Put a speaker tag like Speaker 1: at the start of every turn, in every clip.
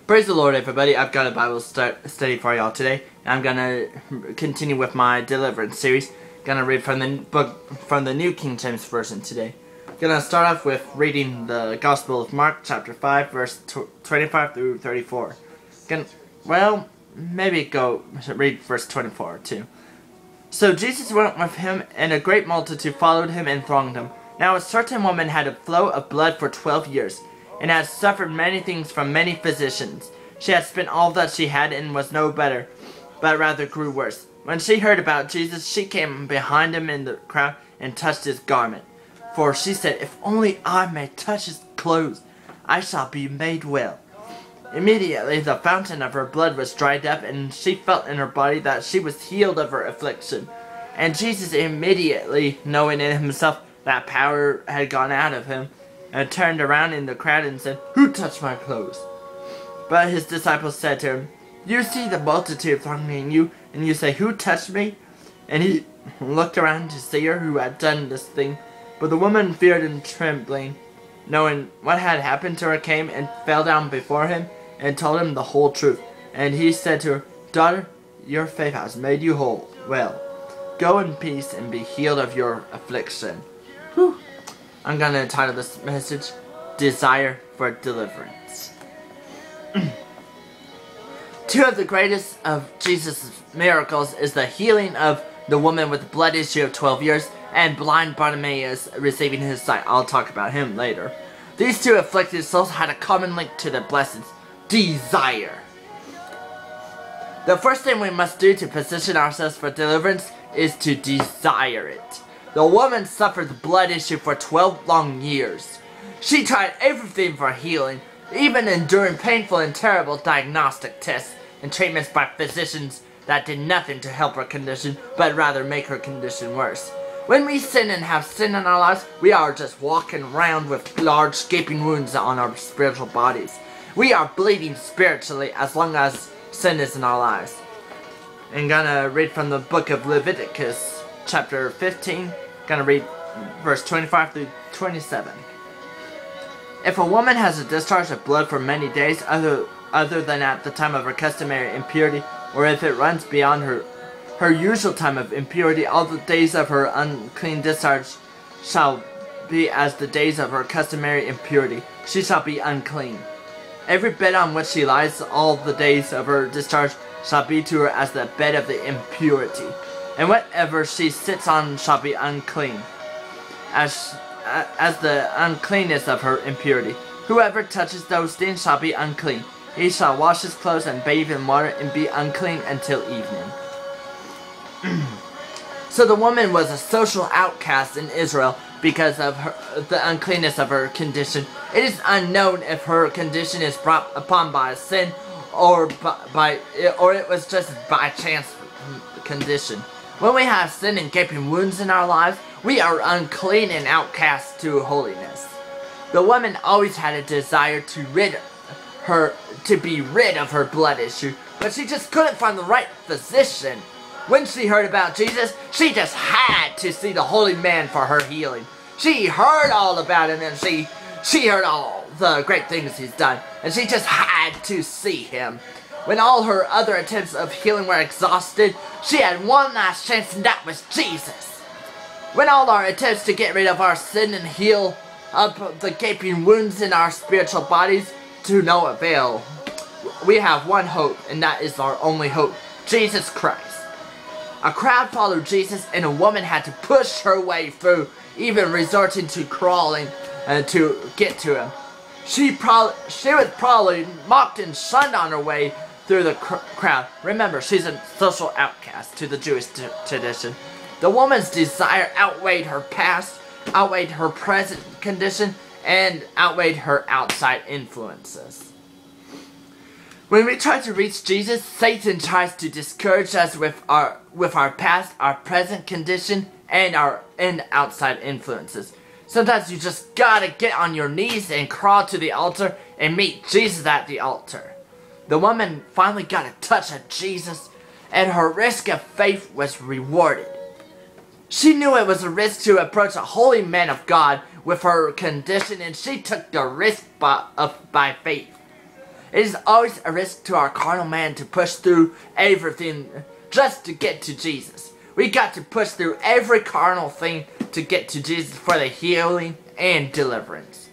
Speaker 1: Praise the Lord, everybody. I've got a Bible study for y'all today. I'm going to continue with my Deliverance series. Going to read from the book from the New King James Version today. Going to start off with reading the Gospel of Mark, chapter 5, verse 25 through 34. Maybe go read verse 24 too. So Jesus went with him, and a great multitude followed him and thronged him. Now a certain woman had a flow of blood for 12 years, and had suffered many things from many physicians. She had spent all that she had, and was no better, but rather grew worse. When she heard about Jesus, she came behind him in the crowd, and touched his garment. For she said, "If only I may touch his clothes, I shall be made well." Immediately the fountain of her blood was dried up, and she felt in her body that she was healed of her affliction. And Jesus, immediately knowing in himself that power had gone out of him, and turned around in the crowd and said, "Who touched my clothes?" But his disciples said to him, "You see the multitude thronging you, and you say, 'Who touched me?'" And he looked around to see her who had done this thing. But the woman, feared and trembling, knowing what had happened to her, came and fell down before him, and told him the whole truth. And he said to her, "Daughter, your faith has made you whole. Well, go in peace and be healed of your affliction." Whew. I'm going to title this message, Desire for Deliverance. Two of the greatest of Jesus' miracles is the healing of the woman with the blood issue of 12 years and blind Bartimaeus receiving his sight. I'll talk about him later. These two afflicted souls had a common link to the blessings: desire. The first thing we must do to position ourselves for deliverance is to desire it. The woman suffered the blood issue for 12 long years. She tried everything for healing, even enduring painful and terrible diagnostic tests and treatments by physicians that did nothing to help her condition, but rather make her condition worse. When we sin and have sin in our lives, we are just walking around with large gaping wounds on our spiritual bodies. We are bleeding spiritually as long as sin is in our lives. I'm gonna read from the book of Leviticus, chapter 15. Gonna read verse 25 through 27. If a woman has a discharge of blood for many days, other than at the time of her customary impurity, or if it runs beyond her usual time of impurity, all the days of her unclean discharge shall be as the days of her customary impurity. She shall be unclean. Every bed on which she lies all the days of her discharge shall be to her as the bed of the impurity, and whatever she sits on shall be unclean, as the uncleanness of her impurity. Whoever touches those things shall be unclean. He shall wash his clothes and bathe in water and be unclean until evening. So the woman was a social outcast in Israel because of the uncleanness of her condition. It is unknown if her condition is brought upon by sin or it was just by chance condition. When we have sin and gaping wounds in our lives, we are unclean and outcast to holiness. The woman always had a desire to be rid of her blood issue, but she just couldn't find the right physician. When she heard about Jesus, she just had to see the holy man for her healing. She heard all about him, and she heard all the great things he's done, and she just had to see him. When all her other attempts of healing were exhausted, she had one last chance, and that was Jesus. When all our attempts to get rid of our sin and heal up the gaping wounds in our spiritual bodies to no avail, we have one hope, and that is our only hope: Jesus Christ. A crowd followed Jesus, and a woman had to push her way through, even resorting to crawling to get to him. She was probably mocked and shunned on her way through the crowd. Remember, she's a social outcast to the Jewish tradition. The woman's desire outweighed her past, outweighed her present condition, and outweighed her outside influences. When we try to reach Jesus, Satan tries to discourage us with our past, our present condition, and our outside influences. Sometimes you just gotta get on your knees and crawl to the altar and meet Jesus at the altar. The woman finally got a touch of Jesus, and her risk of faith was rewarded. She knew it was a risk to approach a holy man of God with her condition, and she took the risk by faith. It is always a risk to our carnal man to push through everything just to get to Jesus. We got to push through every carnal thing to get to Jesus for the healing and deliverance.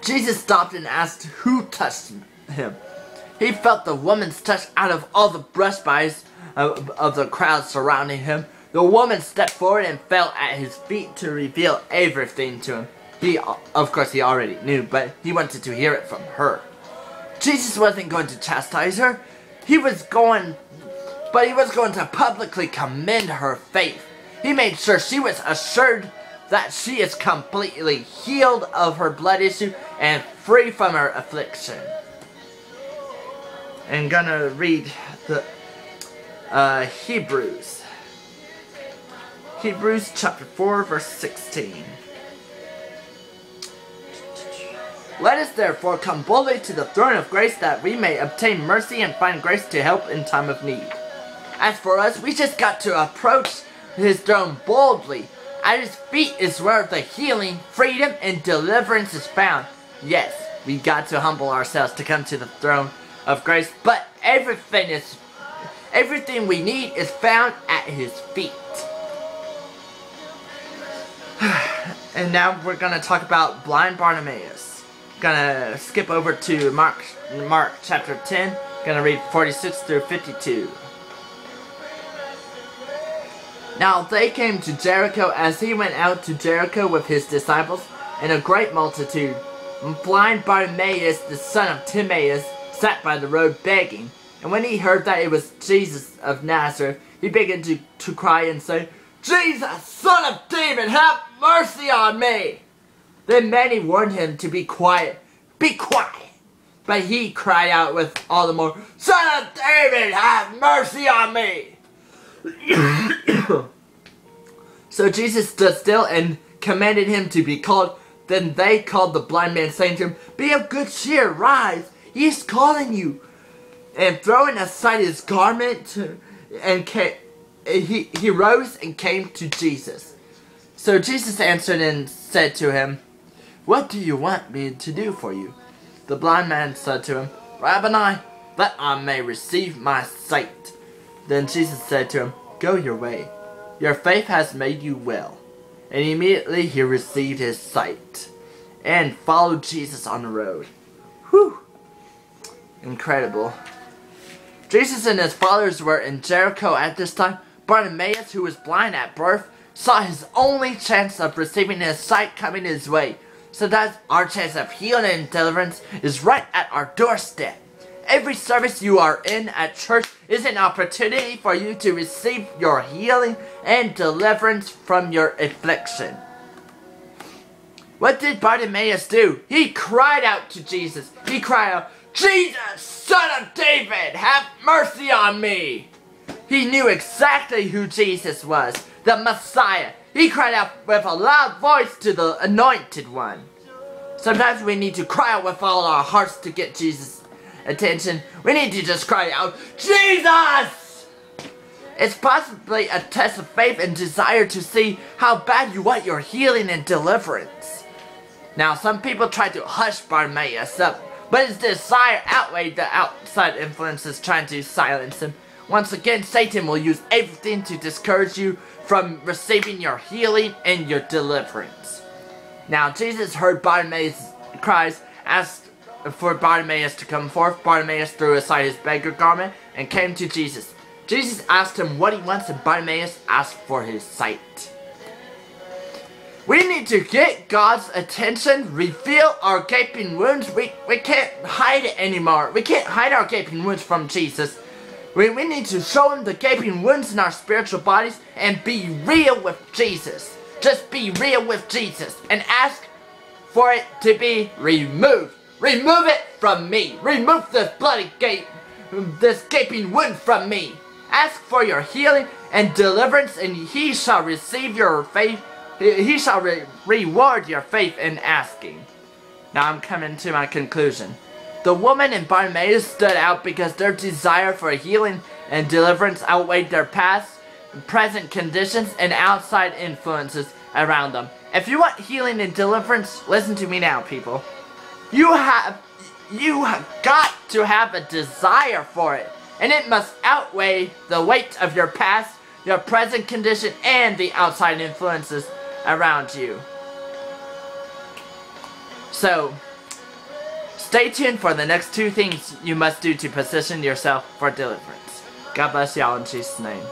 Speaker 1: Jesus stopped and asked who touched him. He felt the woman's touch out of all the brush bys of the crowd surrounding him. The woman stepped forward and fell at his feet to reveal everything to him. Of course, he already knew, but he wanted to hear it from her. Jesus wasn't going to chastise her. He was going to publicly commend her faith. He made sure she was assured that she is completely healed of her blood issue and free from her affliction. I'm gonna read the Hebrews. Hebrews chapter 4 verse 16. Let us therefore come boldly to the throne of grace that we may obtain mercy and find grace to help in time of need. As for us, we just got to approach his throne boldly. At his feet is where the healing, freedom, and deliverance is found. Yes, we got to humble ourselves to come to the throne of grace, but everything we need is found at his feet. And now we're gonna talk about blind Bartimaeus. Gonna skip over to Mark chapter 10. Gonna read 46 through 52. Now they came to Jericho as he went out to Jericho with his disciples and a great multitude. Blind Bartimaeus, the son of Timaeus, sat by the road begging. And when he heard that it was Jesus of Nazareth, he began to cry and say, Jesus, son of David, have mercy on me! Then many warned him to be quiet. Be quiet! But he cried out with all the more, Son of David, have mercy on me! So Jesus stood still and commanded him to be called. Then they called the blind man, saying to him, Be of good cheer, rise, he is calling you. And throwing aside his garment, he rose and came to Jesus. So Jesus answered and said to him, What do you want me to do for you? The blind man said to him, Rabboni, that I may receive my sight. Then Jesus said to him, Go your way. Your faith has made you well. And immediately he received his sight and followed Jesus on the road. Whew! Incredible. Jesus and his followers were in Jericho at this time. Bartimaeus, who was blind at birth, saw his only chance of receiving his sight coming his way. So that our chance of healing and deliverance is right at our doorstep. Every service you are in at church is an opportunity for you to receive your healing and deliverance from your affliction. What did Bartimaeus do? He cried out to Jesus. He cried out, Jesus, son of David, have mercy on me. He knew exactly who Jesus was, the Messiah. He cried out with a loud voice to the Anointed One. Sometimes we need to cry out with all our hearts to get Jesus' attention. We need to just cry out, Jesus! It's possibly a test of faith and desire to see how bad you want your healing and deliverance. Now, some people try to hush Bartimaeus up, but his desire outweighed the outside influences trying to silence him. Once again, Satan will use everything to discourage you from receiving your healing and your deliverance. Now, Jesus heard Bartimaeus' cries, asked for Bartimaeus to come forth. Bartimaeus threw aside his beggar garment and came to Jesus. Jesus asked him what he wants, and Bartimaeus asked for his sight. We need to get God's attention, reveal our gaping wounds. We can't hide it anymore. We can't hide our gaping wounds from Jesus. We need to show him the gaping wounds in our spiritual bodies and be real with Jesus. Just be real with Jesus and ask for it to be removed. Remove it from me. Remove this bloody this gaping wound from me. Ask for your healing and deliverance, and he shall receive your faith. He shall reward your faith in asking. Now I'm coming to my conclusion. The woman and Bartimaeus stood out because their desire for healing and deliverance outweighed their past, present conditions, and outside influences around them. If you want healing and deliverance, listen to me now, people. You you got to have a desire for it. And it must outweigh the weight of your past, your present condition, and the outside influences around you. So, stay tuned for the next 2 things you must do to position yourself for deliverance. God bless y'all in Jesus' name.